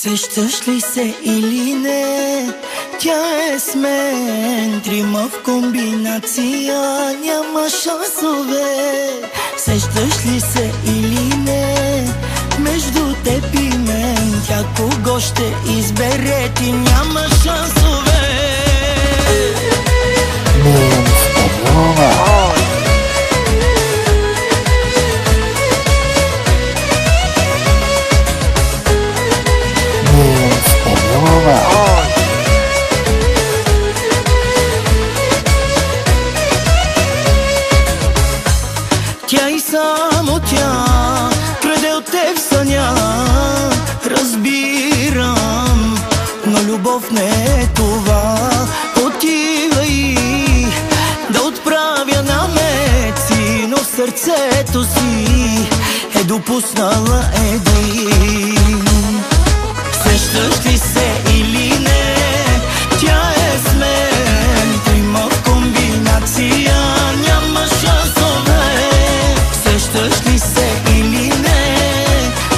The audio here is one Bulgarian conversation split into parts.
Сещаш ли се или не? Тя е с мен. Трима в комбинация, няма шансове. Сещаш ли се или не? Между теб и мен, тя кого ще избере? Ти няма шансове. Тя и само тя краде от теб съня. Разбирам, но любов не е това. Отивай да отправя намеци, но в сърцето си е допуснала един. Сещаш ли се или не? Тя е с мен. Трима в комбинация, няма шансове. Сещаш ли се или не?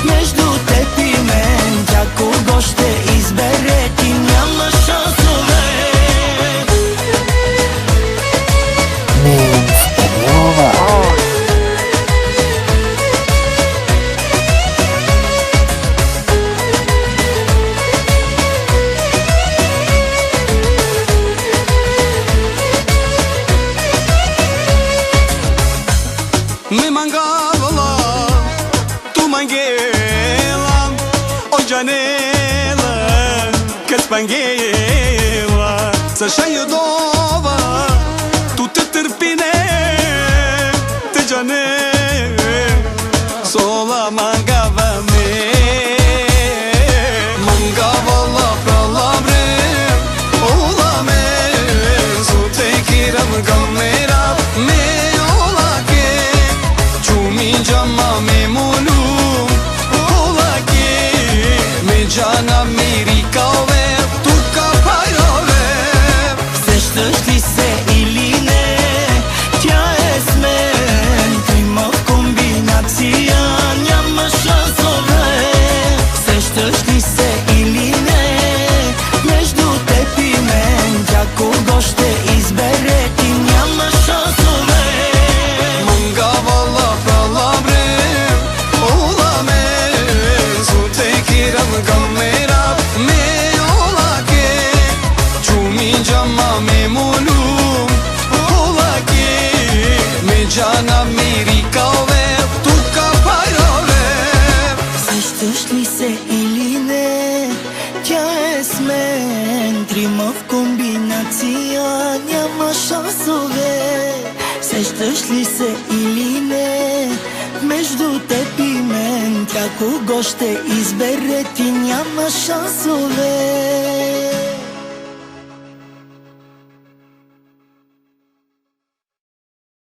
Между теб и мен, тя кого ще избере? Ти няма шансове. Mi mangavala, tu manghela, o janela, che spanghela, se sceglio dove, tu te terpine, te jane, sola mangava me, mangavala pralabre, ola me, su te kiram gamera, me. Jama me molu ola ke me jana meri kave tu kapayove. Сещаш ли се или не? Тя е с мен. Трима в комбинация, няма шансове. Сещаш ли се или не? Между теб и мен, тя кого ще избере? Ти няма шансове. Jana meri kave tu kapayove. Сещаш ли се или не? Тя е с мен. Трима в комбинация, няма шансове. Сещаш ли се или не? Между теб и мен, тя кого ще избере? Ти няма шансове.